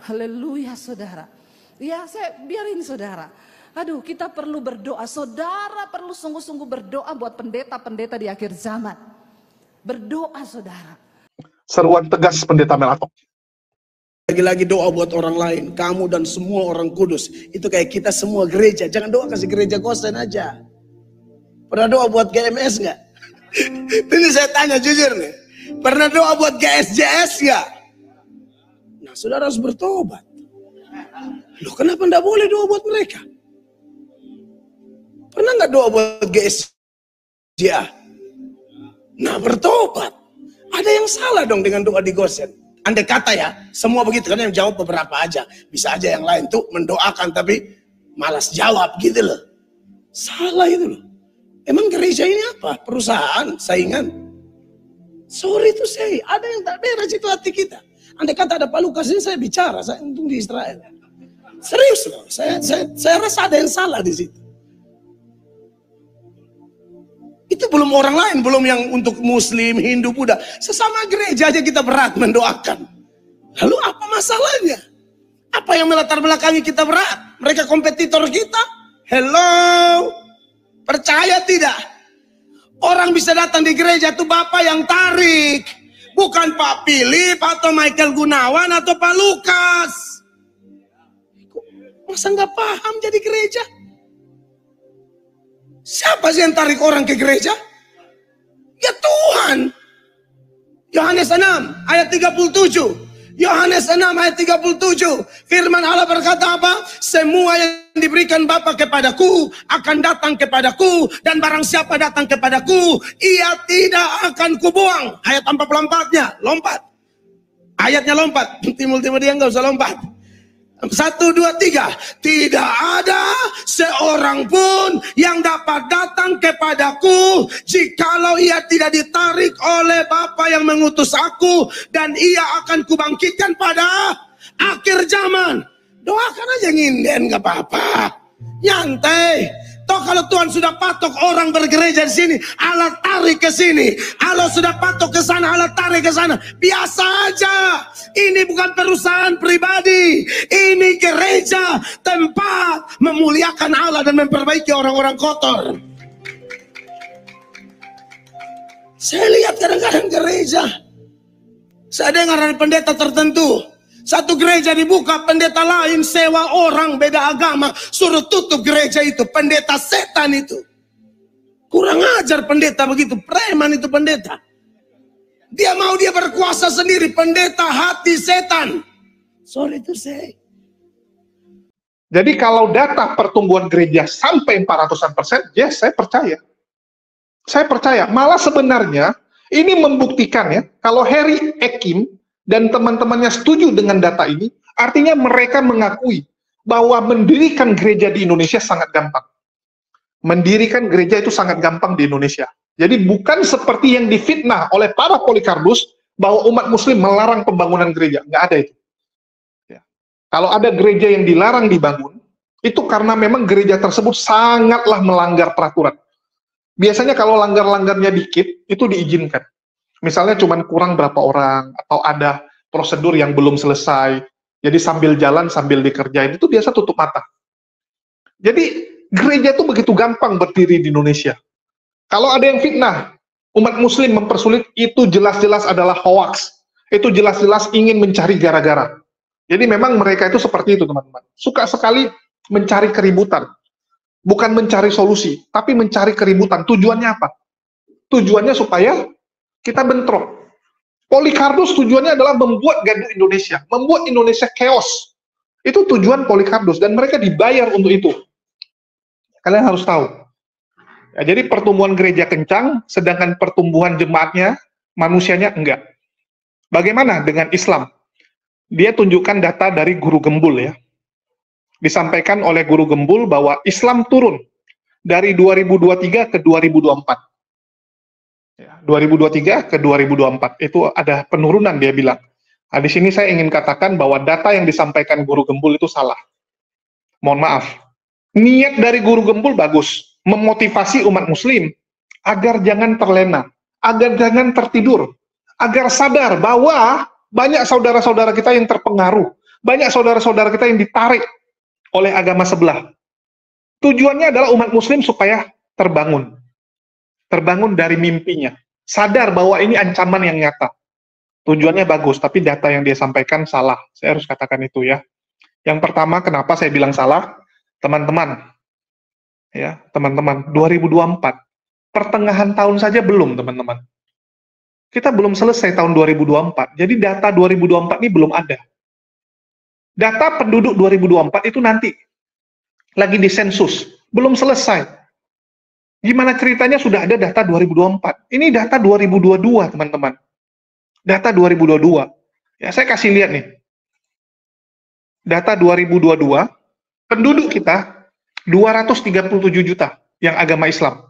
Haleluya saudara. Ya saya biarin saudara. Aduh kita perlu berdoa. Saudara perlu sungguh-sungguh berdoa buat pendeta-pendeta di akhir zaman. Berdoa saudara. Seruan tegas pendeta Melatok. Lagi-lagi doa buat orang lain. Kamu dan semua orang kudus. Itu kayak kita semua gereja. Jangan doa kasih gereja kosan aja. Pernah doa buat GMS gak? Ini saya tanya jujur nih. Pernah doa buat GSJS gak? Nah, saudara harus bertobat. Loh, kenapa enggak boleh doa buat mereka? Pernah enggak doa buat GSJA? Nah, bertobat. Ada yang salah dong dengan doa di Gosen. Andai kata ya, semua begitu kan yang jawab beberapa aja. Bisa aja yang lain tuh mendoakan tapi malas jawab gitu loh. Salah itu loh. Emang gereja ini apa? Perusahaan, saingan? Sorry to say, ada yang tak beres itu hati kita. Andai kata ada Pak Lukas ini saya bicara, saya untung di Israel. Serius loh, saya rasa ada yang salah di situ. Itu belum orang lain, belum yang untuk Muslim, Hindu, Buddha. Sesama gereja aja kita berat mendoakan. Lalu apa masalahnya? Apa yang melatar belakangi kita berat? Mereka kompetitor kita? Hello? Percaya tidak? Orang bisa datang di gereja itu Bapak yang tarik. Bukan Pak Philip atau Michael Gunawan atau Pak Lukas. Masa nggak paham jadi gereja? Siapa sih yang tarik orang ke gereja? Ya Tuhan. Yohanes 6 ayat 37. Yohanes 6 ayat 37. Firman Allah berkata apa? Semua yang diberikan Bapa kepadaku akan datang kepadaku, dan barang siapa datang kepadaku, ia tidak akan kubuang. Ayat 44-nya, lompat. Ayatnya lompat. Timur-timur dia nggak usah lompat. 1, 2, 3. Tidak ada seorang pun yang dapat datang kepadaku jikalau ia tidak ditarik oleh Bapa yang mengutus aku, dan ia akan kubangkitkan pada akhir zaman. Doakan aja nginden gak apa-apa. Nyantai. Toh kalau Tuhan sudah patok orang bergereja di sini, Allah tarik ke sini. Allah sudah patok ke sana, Allah tarik ke sana. Biasa aja. Ini bukan perusahaan pribadi. Ini gereja, tempat memuliakan Allah dan memperbaiki orang-orang kotor. Saya lihat kadang-kadang gereja Saya dengar dari pendeta tertentu, satu gereja dibuka, pendeta lain sewa orang beda agama, suruh tutup gereja itu. Pendeta setan itu. Kurang ajar pendeta begitu, preman itu pendeta. Dia mau dia berkuasa sendiri, pendeta hati setan. Sorry to say. Jadi kalau data pertumbuhan gereja sampai 400%, yes, saya percaya. Saya percaya. Malah sebenarnya ini membuktikan ya, kalau Harry Ekim dan teman-temannya setuju dengan data ini, artinya mereka mengakui bahwa mendirikan gereja di Indonesia sangat gampang. Mendirikan gereja itu sangat gampang di Indonesia. Jadi bukan seperti yang difitnah oleh para Polikardus bahwa umat muslim melarang pembangunan gereja. Nggak ada itu. Ya. Kalau ada gereja yang dilarang dibangun, itu karena memang gereja tersebut sangatlah melanggar peraturan. Biasanya kalau langgar-langgarnya dikit, itu diizinkan. Misalnya cuma kurang berapa orang, atau ada prosedur yang belum selesai, jadi sambil jalan, sambil dikerjain, itu biasa tutup mata. Jadi gereja itu begitu gampang berdiri di Indonesia. Kalau ada yang fitnah, umat muslim mempersulit, itu jelas-jelas adalah hoax. Itu jelas-jelas ingin mencari gara-gara. Jadi memang mereka itu seperti itu, teman-teman. Suka sekali mencari keributan. Bukan mencari solusi, tapi mencari keributan. Tujuannya apa? Tujuannya supaya kita bentrok. Polikardus tujuannya adalah membuat gaduh Indonesia, membuat Indonesia chaos. Itu tujuan Polikardus, dan mereka dibayar untuk itu. Kalian harus tahu. Ya, jadi pertumbuhan gereja kencang, sedangkan pertumbuhan jemaatnya, manusianya enggak. Bagaimana dengan Islam? Dia tunjukkan data dari Guru Gembul ya. Disampaikan oleh Guru Gembul bahwa Islam turun dari 2023 ke 2024. Ya, 2023 ke 2024 itu ada penurunan dia bilang. Nah, di sini saya ingin katakan bahwa data yang disampaikan Guru Gembul itu salah. Mohon maaf. Niat dari Guru Gembul bagus, memotivasi umat muslim agar jangan terlena, agar jangan tertidur, agar sadar bahwa banyak saudara-saudara kita yang terpengaruh, banyak saudara-saudara kita yang ditarik oleh agama sebelah. Tujuannya adalah umat muslim supaya terbangun. Terbangun dari mimpinya. Sadar bahwa ini ancaman yang nyata. Tujuannya bagus, tapi data yang dia sampaikan salah. Saya harus katakan itu ya. Yang pertama, kenapa saya bilang salah? Teman-teman, ya, teman-teman, 2024. Pertengahan tahun saja belum, teman-teman. Kita belum selesai tahun 2024. Jadi data 2024 ini belum ada. Data penduduk 2024 itu nanti lagi disensus, belum selesai. Gimana ceritanya sudah ada data 2024? Ini data 2022, teman-teman. Data 2022. Ya, saya kasih lihat nih. Data 2022, penduduk kita 237 juta yang agama Islam.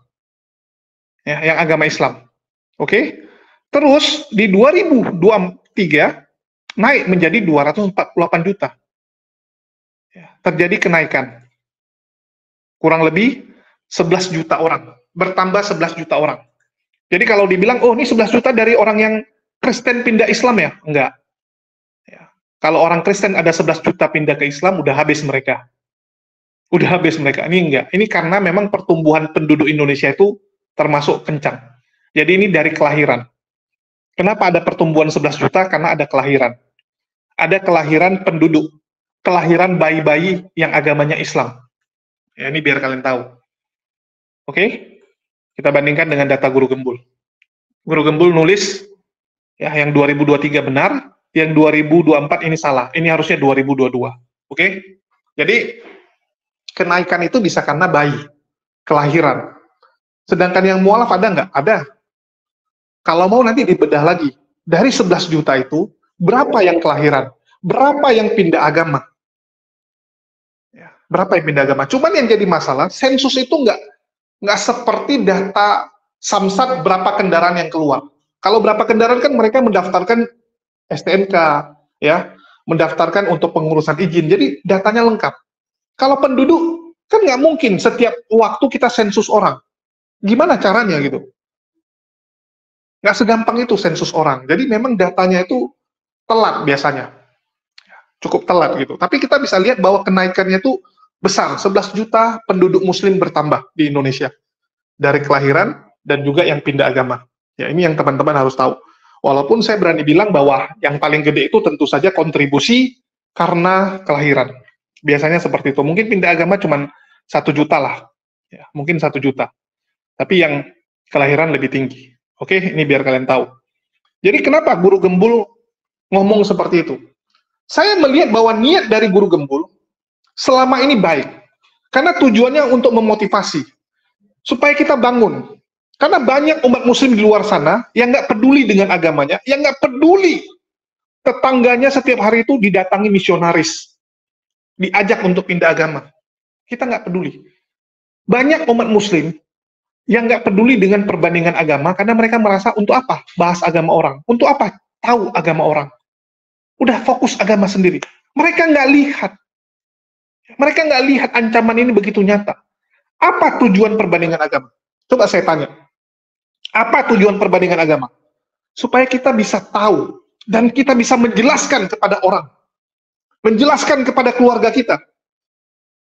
Ya, yang agama Islam. Oke? Terus di 2023 naik menjadi 248 juta. Ya, terjadi kenaikan. Kurang lebih 11 juta orang. Bertambah 11 juta orang. Jadi kalau dibilang, oh ini 11 juta dari orang yang Kristen pindah Islam ya? Enggak. Ya. Kalau orang Kristen ada 11 juta pindah ke Islam, udah habis mereka. Udah habis mereka. Ini enggak. Ini karena memang pertumbuhan penduduk Indonesia itu termasuk kencang. Jadi ini dari kelahiran. Kenapa ada pertumbuhan 11 juta? Karena ada kelahiran. Ada kelahiran penduduk. Kelahiran bayi-bayi yang agamanya Islam. Ya, ini biar kalian tahu. Oke? Kita bandingkan dengan data Guru Gembul. Guru Gembul nulis, ya, yang 2023 benar, yang 2024 ini salah. Ini harusnya 2022. Oke? Jadi, kenaikan itu bisa karena bayi. Kelahiran. Sedangkan yang mualaf ada nggak? Ada. Kalau mau nanti dibedah lagi. Dari 11 juta itu, berapa yang kelahiran? Berapa yang pindah agama? Ya, berapa yang pindah agama? Cuman yang jadi masalah, sensus itu nggak seperti data Samsat berapa kendaraan yang keluar. Kalau berapa kendaraan kan mereka mendaftarkan STNK, ya, mendaftarkan untuk pengurusan izin. Jadi datanya lengkap. Kalau penduduk kan nggak mungkin setiap waktu kita sensus orang. Gimana caranya gitu? Nggak segampang itu sensus orang. Jadi memang datanya itu telat biasanya. Cukup telat gitu. Tapi kita bisa lihat bahwa kenaikannya itu besar. 11 juta penduduk muslim bertambah di Indonesia. Dari kelahiran dan juga yang pindah agama. Ya, ini yang teman-teman harus tahu. Walaupun saya berani bilang bahwa yang paling gede itu tentu saja kontribusi karena kelahiran. Biasanya seperti itu. Mungkin pindah agama cuma 1 juta lah. Ya, mungkin 1 juta. Tapi yang kelahiran lebih tinggi. Oke, ini biar kalian tahu. Jadi kenapa guru gembul ngomong seperti itu? Saya melihat bahwa niat dari guru gembul selama ini baik. Karena tujuannya untuk memotivasi. Supaya kita bangun. Karena banyak umat muslim di luar sana yang nggak peduli dengan agamanya, yang nggak peduli tetangganya setiap hari itu didatangi misionaris, diajak untuk pindah agama. Kita nggak peduli. Banyak umat muslim yang nggak peduli dengan perbandingan agama karena mereka merasa untuk apa bahas agama orang, untuk apa tahu agama orang. Udah fokus agama sendiri. Mereka nggak lihat ancaman ini begitu nyata. Apa tujuan perbandingan agama? Coba saya tanya. Apa tujuan perbandingan agama? Supaya kita bisa tahu dan kita bisa menjelaskan kepada orang. Menjelaskan kepada keluarga kita.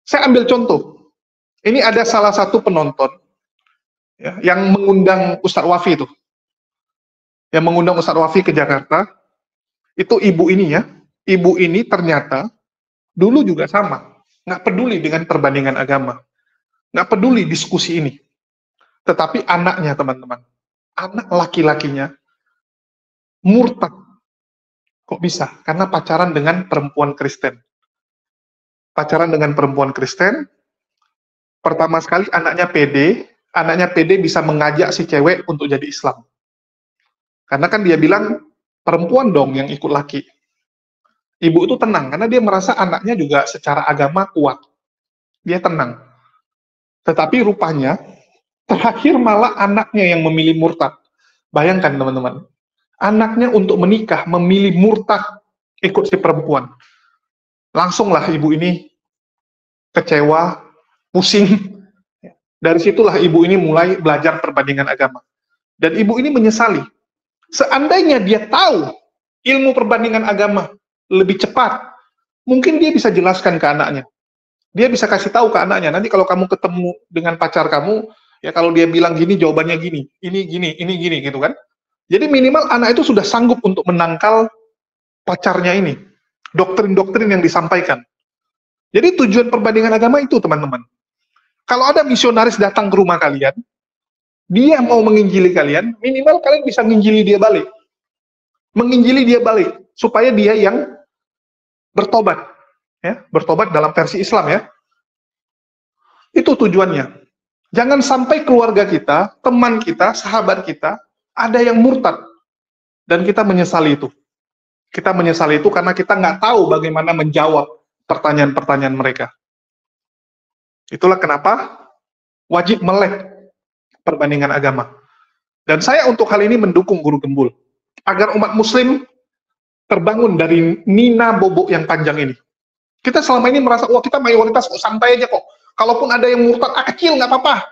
Saya ambil contoh. Ini ada salah satu penonton ya, yang mengundang Ustadz Wafi itu. Yang mengundang Ustadz Wafi ke Jakarta. Itu ibu ini ya. Ibu ini ternyata dulu juga sama. Nggak peduli dengan perbandingan agama. Nggak peduli diskusi ini. Tetapi anaknya, teman-teman. Anak laki-lakinya murtad. Kok bisa? Karena pacaran dengan perempuan Kristen. Pacaran dengan perempuan Kristen, pertama sekali anaknya pede bisa mengajak si cewek untuk jadi Islam. Karena kan dia bilang, perempuan dong yang ikut laki. Ibu itu tenang, karena dia merasa anaknya juga secara agama kuat. Dia tenang. Tetapi rupanya, terakhir malah anaknya yang memilih murtad. Bayangkan teman-teman. Anaknya untuk menikah, memilih murtad, ikut si perempuan. Langsunglah ibu ini kecewa, pusing. Dari situlah ibu ini mulai belajar perbandingan agama. Dan ibu ini menyesali. Seandainya dia tahu ilmu perbandingan agama lebih cepat, mungkin dia bisa jelaskan ke anaknya. Dia bisa kasih tahu ke anaknya, nanti kalau kamu ketemu dengan pacar kamu, ya kalau dia bilang gini, jawabannya gini, ini gini, gitu kan. Jadi minimal anak itu sudah sanggup untuk menangkal pacarnya ini. Doktrin-doktrin yang disampaikan. Jadi tujuan perbandingan agama itu, teman-teman. Kalau ada misionaris datang ke rumah kalian, dia mau menginjili kalian, minimal kalian bisa menginjili dia balik. Menginjili dia balik, supaya dia yang bertobat. Ya, bertobat dalam versi Islam ya. Itu tujuannya. Jangan sampai keluarga kita, teman kita, sahabat kita, ada yang murtad. Dan kita menyesali itu. Kita menyesali itu karena kita nggak tahu bagaimana menjawab pertanyaan-pertanyaan mereka. Itulah kenapa wajib melek perbandingan agama. Dan saya untuk hal ini mendukung guru gembul. Agar umat muslim terbangun dari nina bobok yang panjang ini. Kita selama ini merasa, wah kita mayoritas kok, santai aja kok. Kalaupun ada yang murtad, kecil, nggak apa-apa.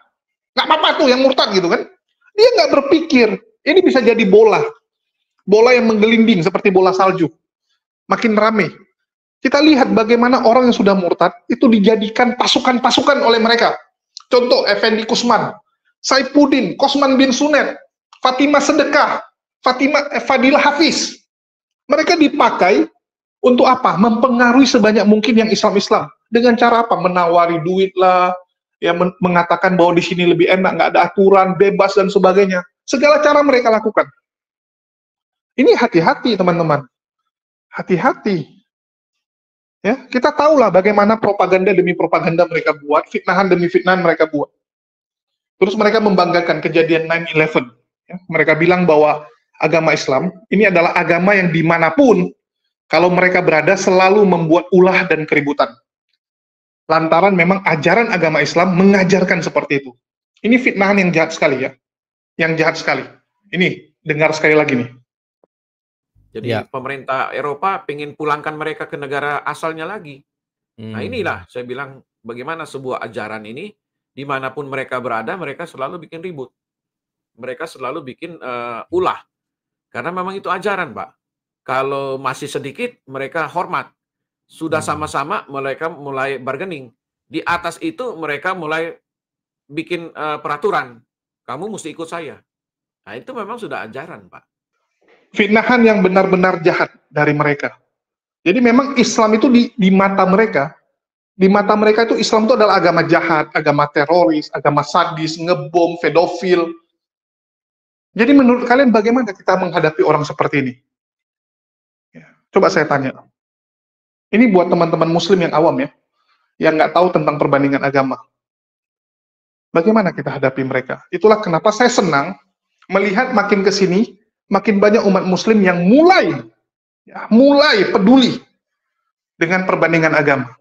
Nggak apa-apa tuh yang murtad gitu kan. Dia nggak berpikir, ini bisa jadi bola. Bola yang menggelinding seperti bola salju. Makin rame. Kita lihat bagaimana orang yang sudah murtad, itu dijadikan pasukan-pasukan oleh mereka. Contoh, Effendi Kusman, Saifuddin, Kosman bin Sunet, Fatimah Sedekah, Fadilah Hafiz. Mereka dipakai untuk apa? Mempengaruhi sebanyak mungkin yang Islam-Islam. Dengan cara apa? Menawari duit lah, ya mengatakan bahwa di sini lebih enak, nggak ada aturan, bebas dan sebagainya. Segala cara mereka lakukan. Ini hati-hati teman-teman. Hati-hati. Ya, kita tahulah bagaimana propaganda demi propaganda mereka buat, fitnahan demi fitnahan mereka buat. Terus mereka membanggakan kejadian 9/11. Ya, mereka bilang bahwa agama Islam ini adalah agama yang dimanapun kalau mereka berada selalu membuat ulah dan keributan. Lantaran memang ajaran agama Islam mengajarkan seperti itu. Ini fitnahan yang jahat sekali ya. Yang jahat sekali. Ini, dengar sekali lagi nih. Jadi pemerintah Eropa pengen pulangkan mereka ke negara asalnya lagi. Nah inilah saya bilang bagaimana sebuah ajaran ini, dimanapun mereka berada, mereka selalu bikin ribut. Mereka selalu bikin ulah. Karena memang itu ajaran, Pak. Kalau masih sedikit, mereka hormat. Sudah sama-sama, mereka mulai bargaining. Di atas itu, mereka mulai bikin peraturan. Kamu mesti ikut saya. Nah, itu memang sudah ajaran, Pak. fitnahan yang benar-benar jahat dari mereka. Jadi memang Islam itu di mata mereka itu Islam itu adalah agama jahat, agama teroris, agama sadis, ngebom, pedofil. Jadi menurut kalian bagaimana kita menghadapi orang seperti ini? Ya, coba saya tanya. Ini buat teman-teman muslim yang awam ya, yang nggak tahu tentang perbandingan agama. Bagaimana kita hadapi mereka? Itulah kenapa saya senang melihat makin ke sini, makin banyak umat muslim yang mulai peduli dengan perbandingan agama.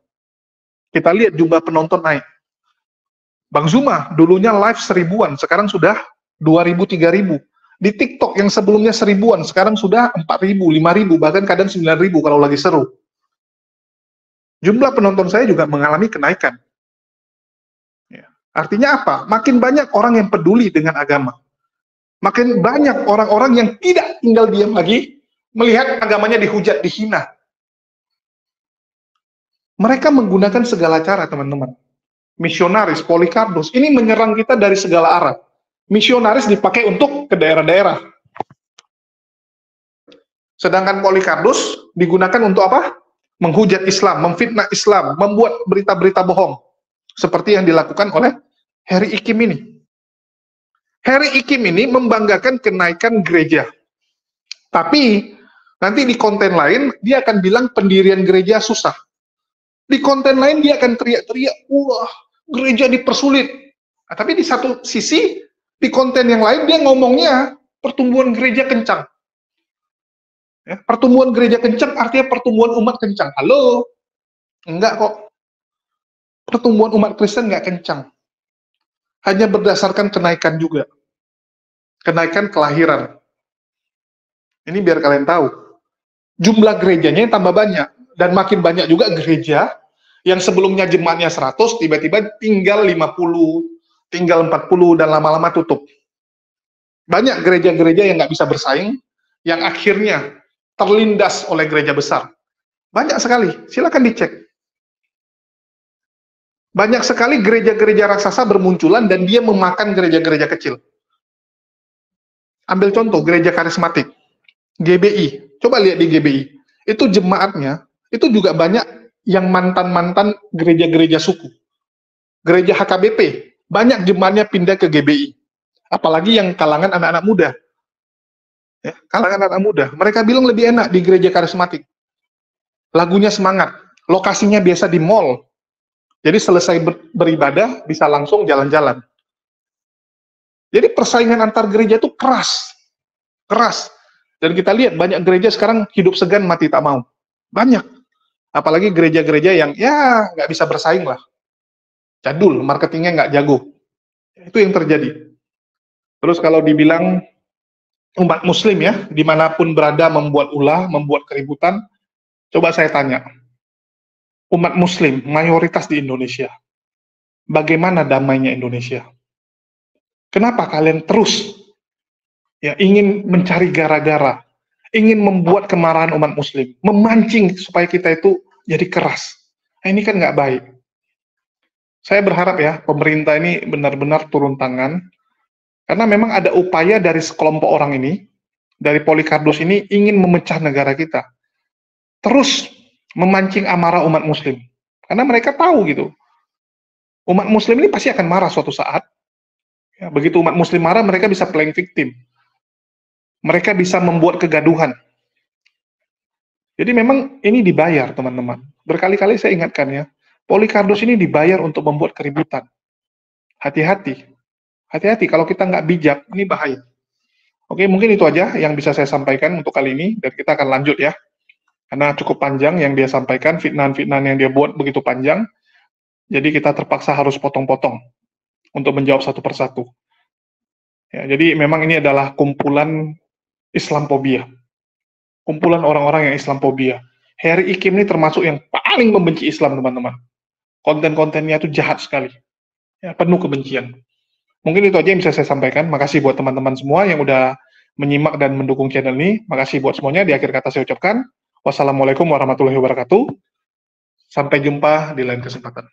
Kita lihat jumlah penonton naik. Bang Zuma dulunya live 1000-an, sekarang sudah 2000, 3000. Di TikTok yang sebelumnya 1000-an, sekarang sudah 4000, 5000, bahkan kadang 9000 kalau lagi seru. Jumlah penonton saya juga mengalami kenaikan. Ya. Artinya apa? Makin banyak orang yang peduli dengan agama. Makin banyak orang-orang yang tidak tinggal diam lagi, melihat agamanya dihujat, dihina. Mereka menggunakan segala cara, teman-teman. Misionaris, Polikarpus, ini menyerang kita dari segala arah. Misionaris dipakai untuk ke daerah-daerah. Sedangkan Polikarpus digunakan untuk apa? Menghujat Islam, memfitnah Islam, membuat berita-berita bohong. Seperti yang dilakukan oleh Harry Ikim ini. Harry Ikim ini membanggakan kenaikan gereja. Tapi, nanti di konten lain, dia akan bilang pendirian gereja susah. Di konten lain dia akan teriak-teriak, wah, gereja dipersulit. Nah, tapi di satu sisi, di konten yang lain dia ngomongnya pertumbuhan gereja kencang. Ya, pertumbuhan gereja kencang artinya pertumbuhan umat kencang. Halo? Enggak kok. Pertumbuhan umat Kristen enggak kencang. Hanya berdasarkan kenaikan juga. Kenaikan kelahiran. Ini biar kalian tahu. Jumlah gerejanya yang tambah banyak. Dan makin banyak juga gereja yang sebelumnya jemaatnya 100, tiba-tiba tinggal 50, tinggal 40, dan lama-lama tutup. Banyak gereja-gereja yang nggak bisa bersaing, yang akhirnya terlindas oleh gereja besar. Banyak sekali, silakan dicek. Banyak sekali gereja-gereja raksasa bermunculan dan dia memakan gereja-gereja kecil. Ambil contoh, gereja karismatik, GBI. Coba lihat di GBI. Itu jemaatnya, itu juga banyak yang mantan-mantan gereja-gereja suku. Gereja HKBP, banyak jemaatnya pindah ke GBI. Apalagi yang kalangan anak-anak muda. Ya, kalangan anak muda. Mereka bilang lebih enak di gereja karismatik. Lagunya semangat. Lokasinya biasa di mall. Jadi selesai beribadah, bisa langsung jalan-jalan. Jadi persaingan antar gereja itu keras. Keras. Dan kita lihat banyak gereja sekarang hidup segan mati tak mau. Banyak. Apalagi gereja-gereja yang ya nggak bisa bersaing lah. Jadul, marketingnya nggak jago. Itu yang terjadi. Terus kalau dibilang umat muslim ya, dimanapun berada membuat ulah, membuat keributan, coba saya tanya. Umat muslim, mayoritas di Indonesia, bagaimana damainya Indonesia? Kenapa kalian terus ya ingin mencari gara-gara, ingin membuat kemarahan umat muslim, memancing supaya kita itu jadi keras? Nah, ini kan nggak baik. Saya berharap ya, pemerintah ini benar-benar turun tangan, karena memang ada upaya dari sekelompok orang ini, dari Polikarpus ini, ingin memecah negara kita. Terus memancing amarah umat muslim. Karena mereka tahu gitu, umat muslim ini pasti akan marah suatu saat. Ya, begitu umat muslim marah, mereka bisa playing victim. Mereka bisa membuat kegaduhan. Jadi memang ini dibayar, teman-teman. Berkali-kali saya ingatkan ya, Polikarpus ini dibayar untuk membuat keributan. Hati-hati. Hati-hati, kalau kita nggak bijak, ini bahaya. Oke, mungkin itu aja yang bisa saya sampaikan untuk kali ini, dan kita akan lanjut ya. Karena cukup panjang yang dia sampaikan, fitnahan-fitnahan yang dia buat begitu panjang, jadi kita terpaksa harus potong-potong untuk menjawab satu persatu. Ya, jadi memang ini adalah kumpulan Islamophobia. Kumpulan orang-orang yang Islamophobia. Harry Ikim ini termasuk yang paling membenci Islam, teman-teman. Konten-kontennya itu jahat sekali. Ya, penuh kebencian. Mungkin itu aja yang bisa saya sampaikan. Makasih buat teman-teman semua yang udah menyimak dan mendukung channel ini. Makasih buat semuanya. Di akhir kata saya ucapkan, wassalamualaikum warahmatullahi wabarakatuh. Sampai jumpa di lain kesempatan.